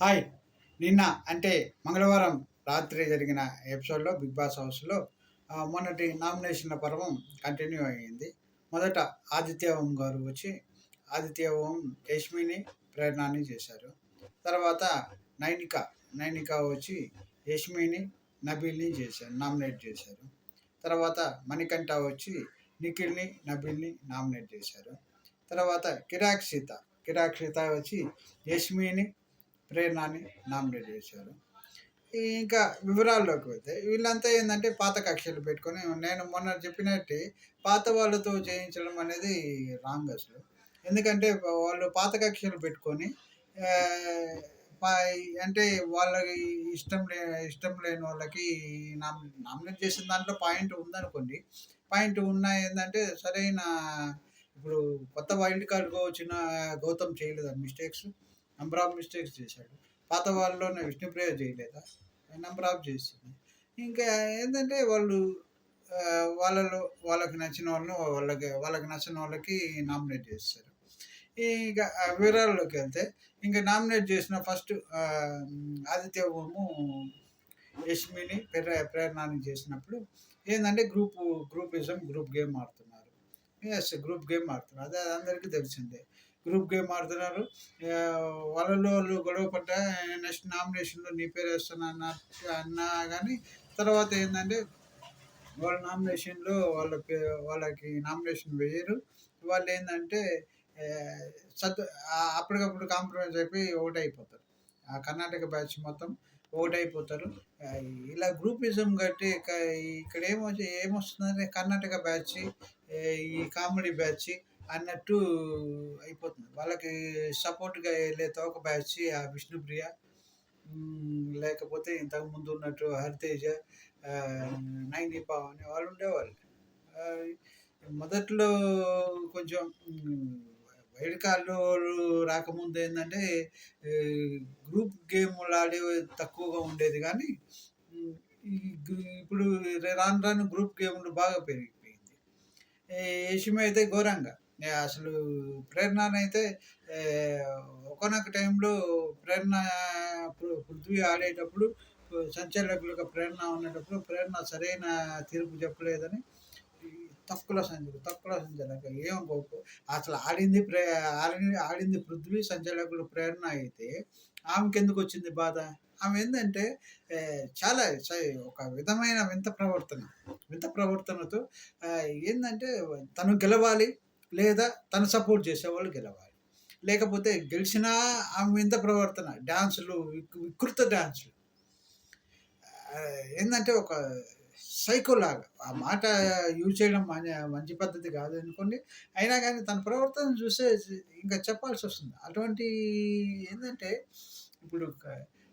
Hi! నిన్న అంటే మంగళవారం రాత్రి జరిగిన ఎపిసోడ్‌లో 'బిగ్ బాస్' హౌస్‌లో మొన్నటి నామినేషన్‌ల పర్వం కంటిన్యూ అయ్యింది. మొదట ఆదిత్య ఓం గారు వచ్చి ఆదిత్య ఓం యష్మిని, ప్రేరణని చేశారు. తర్వాత నైనిక, నైనిక వచ్చి యష్మిని, నబీల్‌ని నామినేట్ చేశారు. తర్వాత మణికంఠ వచ్చి నిఖిల్‌ని, నబీల్‌ని నామినేట్ చేశారు. తర్వాత కిరాక్ సీత, కిరాక్ సీత వచ్చి యష్మిని, ప్రేరణని నామినేట్ చేశారు. ఇంకా వివరాల్లోకి వెళ్తే వీళ్ళంతా ఏందంటే పాత కక్షలు పెట్టుకొని నేను మొన్న చెప్పినట్టే పాత వాళ్ళతో చేయించడం అనేది రాంగ్ అసలు. ఎందుకంటే వాళ్ళు పాత కక్షలు పెట్టుకొని ఆహ్, పై అంటే వాళ్ళకి ఇష్టం లేని వాళ్ళకి నామినేట్ చేసిన దాంట్లో పాయింట్ ఉందనుకోండి. పాయింట్ ఉన్నా ఏందంటే సరైన ఇప్పుడు కొత్త వైల్డ్ కార్డ్‌గా వచ్చిన గౌతమ్ చేయలేదా మిస్టేక్స్? నంబర్ ఆఫ్ మిస్టేక్స్ చేశాడు. పాత వాళ్ళలోనే విష్ణుప్రియ చేయలేదా? నంబర్ ఆఫ్ చేసింది. ఇంకా ఏందంటే వాళ్ళు వాళ్ళలో వాళ్ళకి నచ్చిన వాళ్ళని వాళ్ళకి నచ్చని వాళ్ళకి నామినేట్ చేస్తారు. ఇక వివరాల్లోకెళ్తే ఇంక నామినేట్ చేసిన ఫస్ట్ ఆదిత్య ఓము యష్మిని, ప్రేరణని చేసినప్పుడు ఏందంటే గ్రూపిజం, గ్రూప్ గేమ్ ఆడుతున్నారు. గ్రూప్ గేమ్ ఆడుతున్నారు. అదే అందరికీ తెలిసిందే. గ్రూప్ గేమ్ ఆడుతున్నారు. వాళ్ళలో వాళ్ళు గొడవ పడ్డా నెక్స్ట్ నామినేషన్‌లో నీ పేరేస్తాను అన్నా గానీ తర్వాత ఏందంటే వాళ్ళ నామినేషన్‌లో వాళ్ళకి నామినేషన్ వేయరు. వాళ్ళేందంటే ఆహ్, అప్పటికప్పుడు కాంప్రమైజ్ అయిపోయి ఒకటైపోతారు. ఆ కర్ణాటక బ్యాచ్ మొత్తం ఒకటైపోతారు. ఆహ్, ఇలా గ్రూపిజం కట్టి ఇక్కడ ఏమొస్తుందంటే కర్ణాటక బ్యాచ్, ఈ కామెడీ బ్యాచ్ అన్నట్టు అయిపోతుంది. వాళ్ళకి సపోర్ట్‌గా ఎళ్ళే తోక బ్యాచ్ ఆ విష్ణుప్రియ, లేకపోతే ఇంతకుముందు ఉన్నట్టు హరితేజ, ఆహ్, నైనిపా అనే వాళ్ళు ఉండేవాళ్ళు. ఆహ్, మొదట్లో కొంచెం వైల్డ్ కార్డ్‌లోళ్ళు రాకముందు ఏందంటే ఈ గ్రూప్ గేమ్‌లు ఆడేవి తక్కువగా ఉండేది గానీ, హ్మ్, ఈ ఇప్పుడు రాను రాను గ్రూప్ గేమ్‌లు బాగా పెరిగిపోయింది. ఈ యషిమి అయితే ఘోరంగా. అసలు ప్రేరణనైతే ఒకానొక టైంలో ప్రేరణ పృథ్వీ ఆడేటప్పుడు సంచాలకులుగా ప్రేరణ ఉన్నటప్పుడు ప్రేరణ సరైన తీర్పు చెప్పలేదని ఈ తక్కువ సంచలక ఏం గొప్ప అసలు ఆడింది పృథ్వీ, సంచాలకుడు ప్రేరణ అయితే ఆమెకెందుకొచ్చింది బాధ? ఆమె ఏందంటే చాలా ఒక విధమైన వింత ప్రవర్తనతో ఏందంటే తను గెలవాలి, లేదా తను సపోర్ట్ చేసేవాళ్ళు గెలవాలి. లేకపోతే గెలిచినా ఆమె వింత ప్రవర్తన, డాన్సులు, వికృత డాన్సులు. ఏందంటే ఒక సైకోలాగా. ఆ మాట యూజ్ చేయడం మంచి పద్ధతి కాదనుకోండి. అయినా గానీ తన ప్రవర్తన చూస్తే ఇంకా చెప్పాల్సొస్తుంది. అటువంటి ఏందంటే ఇప్పుడు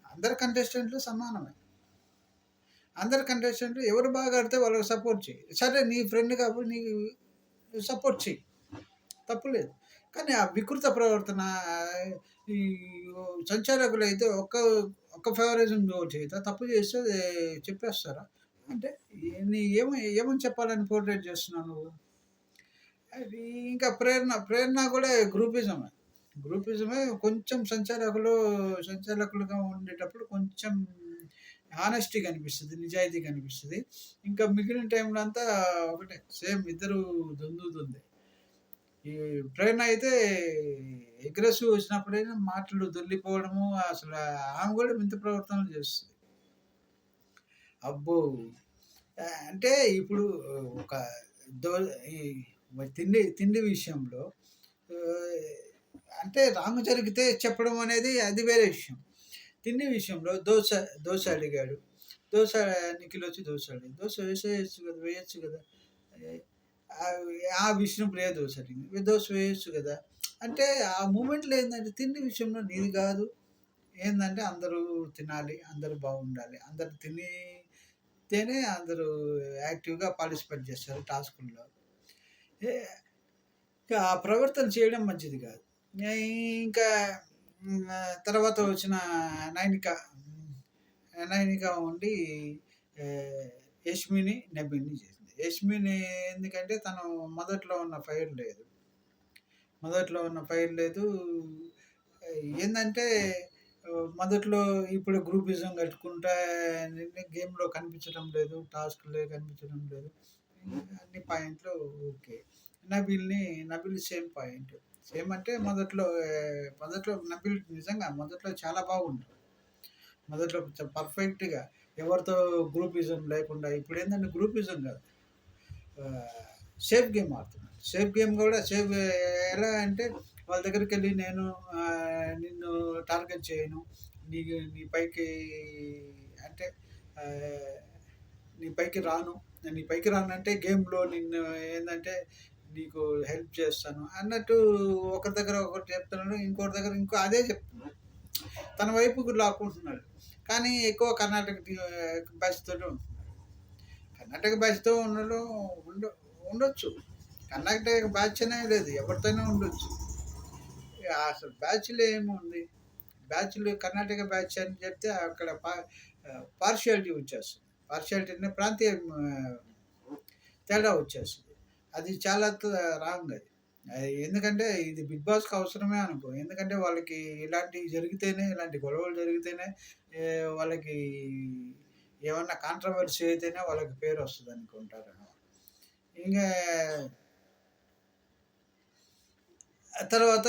అందరు కంటెస్టెంట్లు సమానమే. అందరు కంటెస్టెంట్లు ఎవరు బాగా ఆడితే వాళ్ళకి సపోర్ట్ చెయి. సరే నీ ఫ్రెండ్ కాబట్టి నీకు సపోర్ట్ చెయి. తప్పు లేదు. కానీ ఆ వికృత ప్రవర్తన ఈ సంచాలకులైతే ఒక్క ఫేవరిజం చేత తప్పు చేస్తే చెప్పేస్తారా? అంటే ఏమని చెప్పాలని పోర్ట్రేట్ చేస్తున్నావు నువ్వు? అది ఇంకా ప్రేరణ కూడా గ్రూపిజమే. గ్రూపిజమే కొంచెం సంచాలకులుగా ఉండేటప్పుడు కొంచెం హానెస్టీ కనిపిస్తది. నిజాయితీ కనిపిస్తది. ఇంకా మిగిలిన టైంలో అంతా ఒకటే సేమ్ ఇద్దరు దుందుదుందే. ఈ ప్రేరణ అయితే అగ్రెసివ్ వచ్చినప్పుడైనా మాటలు దొర్లిపోవడము అసలు ఆమె కూడా వింత ప్రవర్తనలు చేస్తది. అబ్బో! అంటే ఇప్పుడు ఒక దో ఈ తిండి విషయంలో ఆహ్, అంటే రాంగ్ జరిగితే చెప్పడం అనేది అది వేరే విషయం. తిండి విషయంలో దోస అడిగాడు. దోస నిఖిల్ వచ్చి దోస అడిగాడు. దోస వేయొచ్చు కదా! ఎ ఆ విష్ణుప్రియ దోస అడిగింది. దోస వేయొచ్చు కదా! అంటే ఆ మూమెంట్‌లో ఏందంటే తిండి విషయంలో నీది కాదు. ఏందంటే అందరూ తినాలి. అందరూ బాగుండాలి. అందరూ తినితేనే అందరూ యాక్టివ్‌గా పార్టిసిపేట్ చేస్తారు టాస్కుల్లో. ఏ ఇంకా ఆ ప్రవర్తన చేయడం మంచిది కాదు. ఇంకా తర్వాత వచ్చిన నైనిక, నైనిక ఉండి ఆహ్, యష్మిని, నబీల్‌ని చేసింది. యష్మిని ఎందుకంటే తను మొదట్లో ఉన్న ఫైర్ లేదు. ఏందంటే మొదట్లో ఇప్పుడు గ్రూపిజం కట్టుకుంటా గేమ్‌లో కనిపించడం లేదు. టాస్క్‌లే కనిపించడం లేదు. అన్ని పాయింట్లు ఓకే. నబీల్‌ని నబీల్ సేమ్ పాయింట్. సేమ్ అంటే మొదట్లో నబీల్ నిజంగా మొదట్లో చాలా బాగుంటాడు. మొదట్లో పర్ఫెక్ట్‌గా ఎవరితో గ్రూపిజం లేకుండా ఇప్పుడేందంటే గ్రూపిజం కాదు. ఆహ్, సేఫ్ గేమ్ ఆడుతున్నాడు. సేఫ్ గేమ్ కూడా ఎలా అంటే వాళ్ళ దగ్గరికెళ్ళి నేను నిన్ను టార్గెట్ చేయను. నీ పైకి అంటే ఆహ్, నీ పైకి రాను. నీ పైకి రానంటే గేమ్‌లో నిన్ను ఏందంటే నీకు హెల్ప్ చేస్తాను అన్నట్టు ఒకరి దగ్గర ఒకటి చెప్తున్నాడు. ఇంకోటి దగ్గర అదే చెప్తున్నాడు. తన వైపుకు లాక్కుంటున్నాడు. కానీ ఎక్కువ కర్ణాటక బ్యాచ్‌తోనే ఉంటున్నాడు. కర్ణాటక బ్యాచ్‌తో ఉండడం ఉండ ఉండొచ్చు. కర్ణాటక బ్యాచ్ అనే లేదు. ఎవరితోనైనా ఉండొచ్చు. అసలు బ్యాచ్‌లో ఏముంది? బ్యాచ్‌లు కర్ణాటక బ్యాచ్ అని చెప్తే అక్కడ పార్షియాలిటీ వచ్చేస్తుంది. పార్షియాలిటీ అంటే ప్రాంతీయ తేడా వచ్చేస్తది. అది చాలా రాంగ్ అది. ఎందుకంటే ఇది 'బిగ్ బాస్‌కి' అవసరమే అనుకో. ఎందుకంటే వాళ్ళకి ఇలాంటివి జరిగితేనే, ఇలాంటి గొడవలు జరిగితేనే వాళ్ళకి ఏమన్నా కాంట్రోవర్సీ అయితేనే వాళ్ళకి పేరొస్తదనుకుంటారేమో. ఇంగా తర్వాత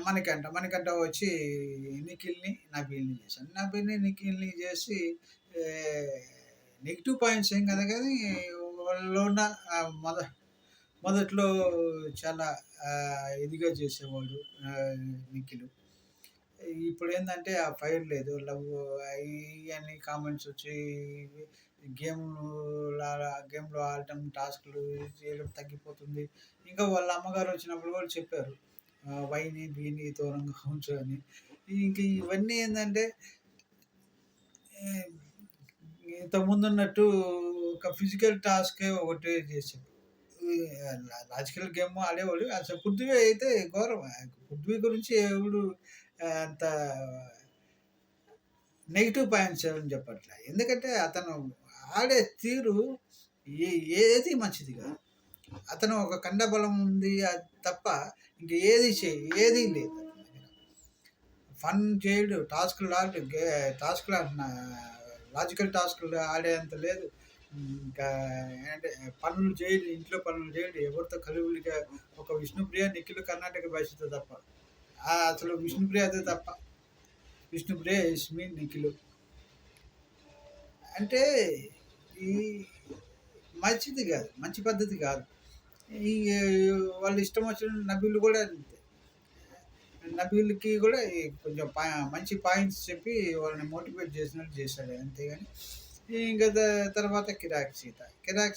మణికంఠ వచ్చి నబీల్‌ని చేశాడు. నిఖిల్‌ని చేసి ఆహ్, నెగెటివ్ పాయింట్స్ ఏం కాదు గానీ వాళ్ళలో ఉన్న మొదట్లో చాలా ఇదిగా చేసేవాడు నిఖిలు. ఇప్పుడేందంటే ఆ ఫైర్ లేదు. ఇయన్నీ కామెంట్స్ వచ్చి గేమ్‌లో ఆడటం, టాస్క్‌లు చేయడం తగ్గిపోతుంది. ఇంకా వాళ్ళ అమ్మగారు వచ్చినప్పుడు కూడా చెప్పారు. వైని, బీని దూరంగా ఉంచు అని. ఇంక ఇవన్నీ ఏందంటే ఆహ్, ఇంతకుముందున్నట్టు ఒక ఫిజికల్ టాస్కే ఒకటే చేసేవారు. లాజికల్ గేమ్ ఆడేవాళ్ళు. అసలు పృథ్వీ అయితే ఘోరం. పృథ్వీ గురించి ఎవడు అంత నెగెటివ్ పాయింట్స్ ఏమని చెప్పట్లే. ఎందుకంటే అతను ఆడే తీరు ఏ ఏది మంచిది కాదు. అతను ఒక కండబలం ఉంది తప్ప ఇంక ఏది లేదు అతని దగ్గర. ఫన్ చేయడు. టాస్క్‌లు అంటున్నా లాజికల్ టాస్క్‌లు ఆడేంత లేదు. ఇంకా అంటే పనులు చేయడు. ఇంట్లో పనులు చేయడు. ఎవరితో కలివిడిగా ఒక విష్ణుప్రియ, నిఖిల్ కర్ణాటక భాషతో తప్ప. అసలు విష్ణుప్రియదే తప్ప. విష్ణుప్రియ, యష్మి, నిఖిల్. అంటే ఈ మంచిది గాదు. మంచి పద్ధతి గాదు. ఈ వాళ్ళ ఇష్టం వచ్చినట్టు నబీల్ గూడా అంతే. నబీల్‌కి గూడా కొంచెం మంచి పాయింట్స్ చెప్పి వాళ్ళని మోటివేట్ చేసినట్టు చేశాడు. అంతేగాని ఇంక తర్వాత కిరాక్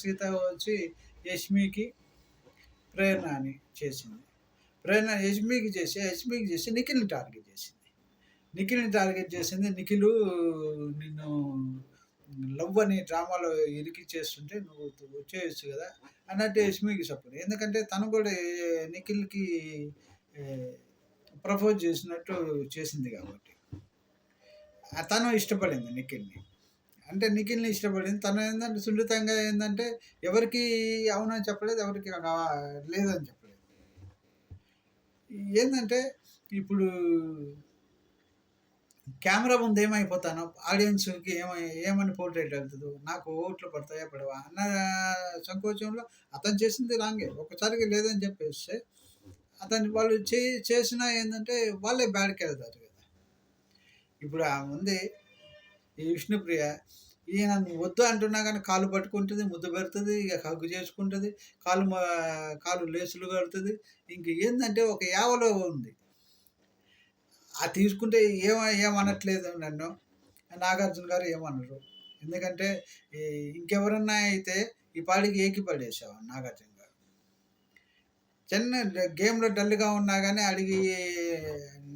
సీత వచ్చి యష్మికి ప్రేరణ అని చేసింది. యష్మికి చేసి నిఖిల్‌ని టార్గెట్ చేసింది. నిఖిలు నిన్ను లవ్ అని డ్రామాలో ఇరికిచ్చేస్తుంటే నువ్వు వచ్చేయొచ్చు కదా అన్నట్టు యష్మికి సపోర్ట్. ఎందుకంటే తను కూడా నిఖిల్‌కి ప్రపోజ్ చేసినట్టు చేసింది కాబట్టి. తను ఇష్టపడింది నిఖిల్‌ని. అంటే నిఖిల్‌ని ఇష్టపడింది. తను ఏందంటే సున్నితంగా ఏందంటే ఎవరికీ అవునని చెప్పలేదు. ఎవరికీ లేదని చెప్పలేదు. ఏందంటే ఇప్పుడు కెమెరా ముందు ఏమైపోతాను, ఆడియన్స్‌కి ఏమని పోర్ట్రేట్ వెళ్తదో, నాకు ఓట్లు పడతాయా పడవా అన్న సంకోచంలో అతను చేసింది రాంగే. ఒక్కసారిగా లేదని చెప్పేస్తే వాళ్ళు చేసినా ఏందంటే వాళ్ళే బ్యాడ్‌కెళ్తారు కదా! ఇప్పుడు ఆమె ఉంది ఈ విష్ణుప్రియ. ఈయన వద్దు అంటున్నా గాని కాళ్ళు పట్టుకుంటది, ముద్దు పెడుతది, ఇగ హగ్ చేసుకుంటది, కాళ్ళు లేసులు కడుతది. ఇంక ఏందంటే ఒక యావలో ఉంది. తీసుకుంటే ఏమనట్లేదు నన్ను. నాగార్జున గారు ఏమనరు. ఎందుకంటే ఈ ఇంకెవరన్నా అయితే ఈ పాటికి ఏకి పడేసేవాడు నాగార్జున గారు. గేమ్‌లో డల్‌గా ఉన్నా గాని అడిగి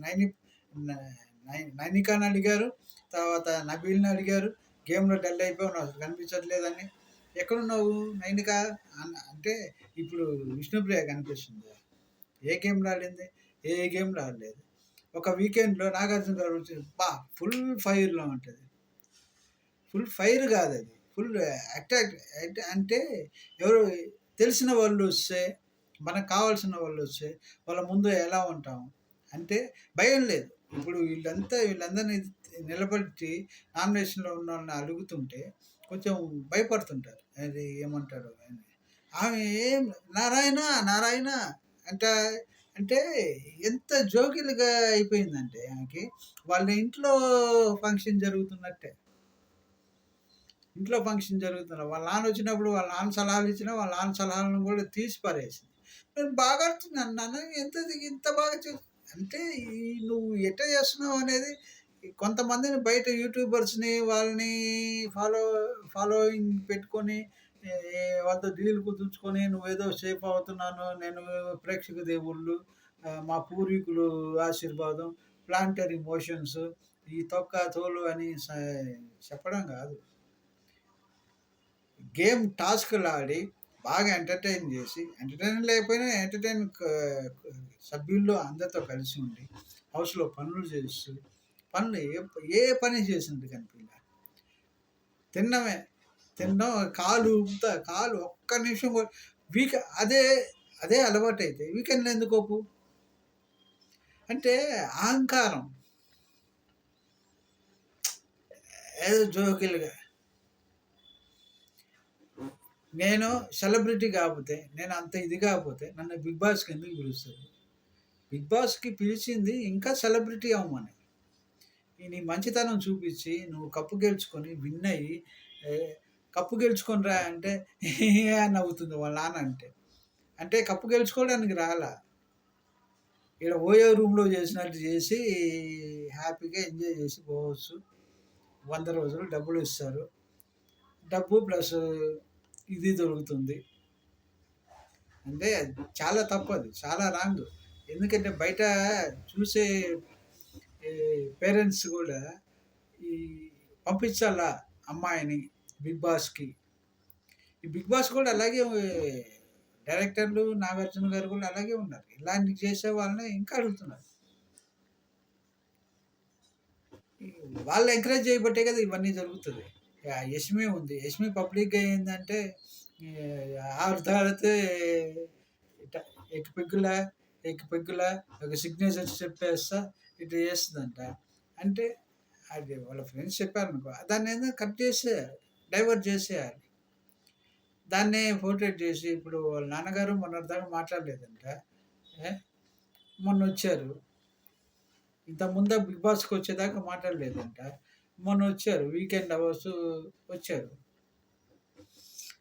నైని న నై నైనికాని అడిగారు. తర్వాత నబీల్‌ని అడిగారు. గేమ్‌లో డల్ అయిపోయావు నువ్వు అసలు కనిపించట్లేదని. ఎక్కడున్నావు నైనిక అంటే ఇప్పుడు విష్ణుప్రియ కనిపిస్తుందా? ఏ గేమ్‌లో ఆడింది? ఏ గేమ్‌లో ఆడలేదు. ఒక వీకెండ్‌లో నాగార్జున గారు వచ్చి ఫుల్ ఫైర్‌లో ఉంటది. ఫుల్ ఫైర్ కాదది. ఫుల్ అటాక్ అంటే ఎవరు తెలిసిన వాళ్ళొస్తే, మనకు కావాల్సిన వాళ్ళొస్తే వాళ్ళ ముందు ఎలా ఉంటాం అంటే భయం లేదు. ఇప్పుడు వీళ్ళందరినీ నిలబెట్టి నామినేషన్‌లో ఉన్నోళ్ళని అడుగుతుంటే కొంచెం భయపడుతుంటారు. అది ఏమంటారు అని. ఆమె ఏం నారాయణ, నారాయణ అంటే అంటే ఎంత జోకిల్‌గా అయిపోయిందంటే ఆమెకి, వాళ్ళ ఇంట్లో ఫంక్షన్ జరుగుతున్నట్టే. ఇంట్లో ఫంక్షన్ జరుగుతున్న వాళ్ళ నాన్నొచ్చినప్పుడు వాళ్ళ నాన్న సలహాలు ఇచ్చినా, వాళ్ళ నాన్న సలహాలను కూడా తీసి పారేసింది. నేను బాగా ఆడుతున్నాను నాన్న ఇంత బాగా అంటే నువ్వు ఎట్ట చేస్తున్నావు అనేది కొంతమందిని బయట యూట్యూబర్స్‌ని వాళ్ళని ఫాలో ఫాలోయింగ్ పెట్టుకొని వాళ్ళతో డీల్ కుదుర్చుకొని నువ్వేదో సేఫ్ అవుతున్నాను. నేను ప్రేక్షక దేవుళ్ళు, మా పూర్వీకులు ఆశీర్వాదం, ప్లానిటరీ మోషన్స్, ఈ తొక్క తోలు అని చెప్పడం కాదు. గేమ్ టాస్క్‌లాడి బాగా ఎంటర్‌టైన్ చేసి, ఎంటర్‌టైన్ లేకపోయినా ఎంటర్‌టైన్ సభ్యుల్లో అందరితో కలిసి ఉండి, హౌస్‌లో పనులు చేస్తూ, పనులు ఏ పని చేసింది కనిపియలా. తినడమే. తినడం కాలు ఊపుతా, కాలు ఒక్క నిమిషం కూడా అదే అదే అలవాటైతే వీకెండ్‌లో ఎందుకు ఒప్పు? అంటే అహంకారం. ఏదో జోకిల్‌గా. నేను సెలబ్రిటీ కాకపోతే, నేను అంత ఇది కాకపోతే నన్ను 'బిగ్ బాస్'కి ఎందుకు పిలుస్తారు? 'బిగ్ బాస్'కి పిలిచింది ఇంకా సెలబ్రిటీ అవ్వమని. నీ మంచితనం చూపించి, నువ్వు కప్పు గెలుచుకొని విన్ అయ్యి, కప్పు గెలుచుకొని రా అంటే అని నవ్వుతుంది వాళ్ళ నాన్న అంటే. అంటే కప్పు గెలుచుకోవడానికి రాలా. ఈడ ఓయో రూమ్‌లో చేసినట్టు చేసి హ్యాపీగా ఎంజాయ్ చేసి పోవచ్చు. 100 రోజులు డబ్బులు ఇస్తారు. డబ్బు ప్లస్ ఇది దొరుకుతుంది. అంటే చాలా తప్పది. చాలా రాంగ్. ఎందుకంటే బయట చూసే ఈ పేరెంట్స్ కూడా ఈ పంపించాలా అమ్మాయిని 'బిగ్ బాస్'కి. ఈ 'బిగ్ బాస్' కూడా అలాగే డైరెక్టర్లు 'నాగార్జున' గారు కూడా అలాగే ఉన్నారు. ఇలాంటివి చేసే వాళ్ళని ఇంకా అడుగుతున్నారు. వాళ్ళు ఎంకరేజ్ చేయబట్టే కదా ఇవన్నీ జరుగుతది. యష్మి ఉంది. యష్మి పబ్లిక్‌గా ఏందంటే ఆవిడ తాగితే ఇట ఎక్కి పెగ్గులా ఒక సిగ్నేచర్ చెప్పేస్తా ఇట్లా చేస్తదంట. అంటే అది వాళ్ళ ఫ్రెండ్స్ చెప్పారనుకో దాన్నేందో కట్ చేసేయాలి. డైవర్ట్ చేసేయాలి. దాన్నే పోర్ట్రేట్ చేసి ఇప్పుడు వాళ్ళ నాన్నగారు మొన్నటిదాకా మాట్లాడలేదంట. ఏ మొన్నొచ్చారు. ఇంతకుముందే 'బిగ్ బాస్'కి వచ్చేదాకా మాట్లాడలేదంట. మొన్నొచ్చారు. వీకెండ్ అవర్స్ వచ్చారు.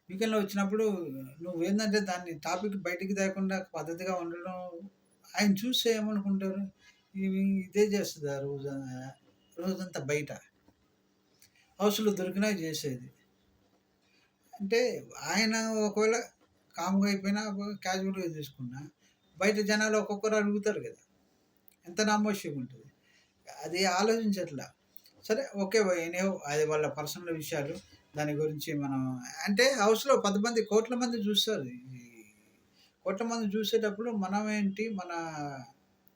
వీకెండ్‌లో వచ్చినప్పుడు నువ్వేందంటే దాన్ని టాపిక్ బయటికి తేకుండా పద్ధతిగా ఉండడం ఆయన చూస్తే ఏమనుకుంటారు? ఇదే చేస్తదా రోజంతా బయట. హౌస్‌లో దొరికినా చేసేది. అంటే ఆయన ఒకవేళ కామ్‌గా అయిపోయినా క్యాజువల్‌గా తీసుకున్నా బయట జనాలు ఒక్కొక్కరు అడుగుతారు కదా! ఎంత నామోషీగా ఉంటది. అది ఆలోచించట్లా. సరే ఓకే. ఎనీహౌ అది వాళ్ళ పర్సనల్ విషయాలు. దాని గురించి మనం అంటే హౌస్‌లో 10 మంది, కోట్ల మంది చూస్తారు. కోట్ల మంది చూసేటప్పుడు మనమేంటి, మన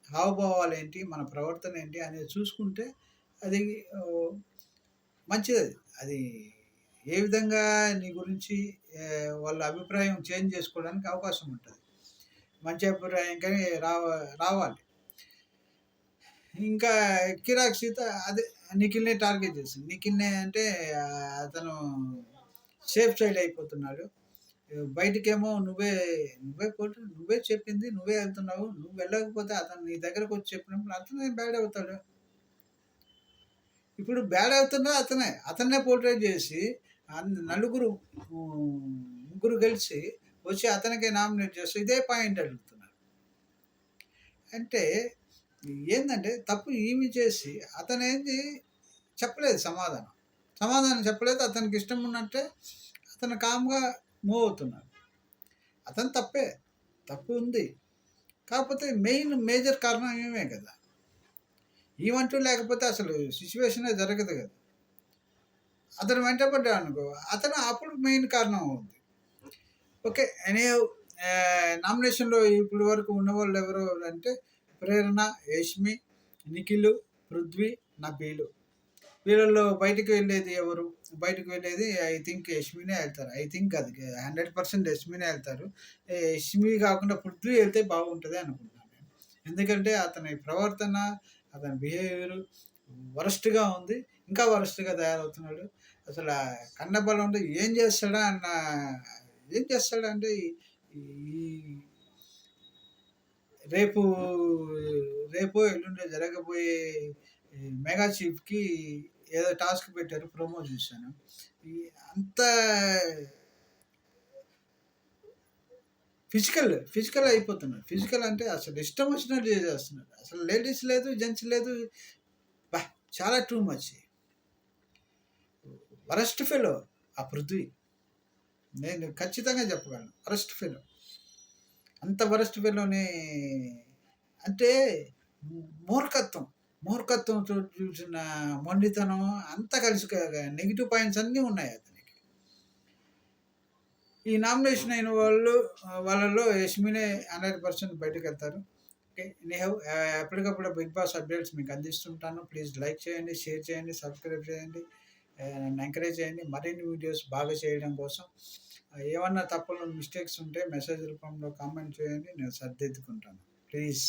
హావభావాలేంటి, మన ప్రవర్తన ఏంటి అనేది చూసుకుంటే అది మంచిదది. అది ఏ విధంగా నీ గురించి వాళ్ళ అభిప్రాయం చేంజ్ చేసుకోవడానికి అవకాశం ఉంటది. మంచి అభిప్రాయం కానీ రావాలి. ఇంకా 'కిరాక్ సీత' అదే నిఖిల్‌నే టార్గెట్ చేసింది. నిఖిల్‌నే అంటే అతను సేఫ్ సైడ్ అయిపోతున్నాడు. బయటికేమో నువ్వే చెప్పింది నువ్వే వెళ్తున్నావు. నువ్వు వెళ్ళకపోతే అతను నీ దగ్గరకొచ్చి చెప్పినప్పుడు అతనే బ్యాడ్ అవుతాడు. ఇప్పుడు బ్యాడ్ అవుతున్నా అతనే. అతన్నే పోర్ట్రేట్ చేసి నలుగురు ముగ్గురు కలిసి వచ్చి అతనికే నామినేట్ చేస్తూ ఇదే పాయింట్ అడుగుతున్నారు. అంటే ఏందంటే తప్పు ఈమె చేసి అతనేంది చెప్పలేదు సమాధానం. సమాధానం చెప్పలేదు. అతనికి ఇష్టం ఉన్నట్టే అతను కామ్‌గా మూవ్ అవుతున్నాడు. అతను తప్పే. తప్పు ఉంది. కాకపోతే మేజర్ కారణం ఈమె కదా! ఈమంటూ లేకపోతే అసలు సిట్యుయేషనే జరగదు కదా! అతను వెంటపడ్డాడనుకో అతను అప్పుడు మెయిన్ కారణం అవుద్ది. ఓకే. ఎనీహౌ నామినేషన్‌లో ఇప్పటి వరకు ఉన్నవాళ్ళు ఎవరు అంటే ప్రేరణ, యష్మి, నిఖిలు, పృథ్వీ, నబీలు. వీళ్ళలో బయటికి వెళ్ళేది ఎవరు? బయటికి వెళ్ళేది ఐ థింక్ యష్మినే ఎళ్తారు. ఐ థింక్ అది 100% యష్మినే ఎళ్తారు. యష్మి కాకుండా పృథ్వీ ఎళ్తే బాగుంటది అనుకుంటున్నాను నేను. ఎందుకంటే అతని ప్రవర్తన, అతని బిహేవియర్ వరస్ట్‌గా ఉంది. ఇంకా వరస్ట్‌గా తయారవుతున్నాడు. అసల కన్నబలంతో ఏం చేస్తాడంటే ఈ రేపు రేపో ఎల్లుండో జరగబోయే ఈ మెగా చీఫ్‌కి ఏదో టాస్క్ పెట్టారు. ప్రోమో చూసాను. ఈ అంత ఫిజికల్ అయిపోతున్నారు. ఫిజికల్ అంటే అసలు ఇష్టం వచ్చినట్టు చేసేస్తున్నారు. అసలు లేడీస్ లేదు, జెంట్స్ లేదు. అబ్బా! చాలా టూ మచ్. వరస్ట్ ఫెలో ఆ పృథ్వీ. నేను ఖచ్చితంగా చెప్పగలను. Worst fellow. అంత వరస్ట్ ఫెలోని అంటే మూర్ఖత్వం. మూర్ఖత్వంతో చూసిన మొండితనం అంతా కలిసి నెగెటివ్ పాయింట్స్ అన్నీ ఉన్నాయి అతనికి. ఈ నామినేషన్ అయిన వాళ్ళలో యష్మినే 100% బయటకెళ్తారు. ఓకే. ఎనీహౌ ఎప్పటికప్పుడు బిగ్ బాస్ అప్డేట్స్ మీకు అందిస్తుంటాను. ప్లీజ్ లైక్ చేయండి, షేర్ చేయండి, సబ్స్క్రైబ్ చేయండి. నన్ను ఎంకరేజ్ చేయండి. మరిన్ని వీడియోస్ బాగా చేయడం కోసం. ఏమన్నా తప్పులు, మిస్టేక్స్ ఉంటే మెసేజ్ రూపంలో కామెంట్ చేయండి. నేను సరిదిద్దుకుంటాను. ప్లీజ్.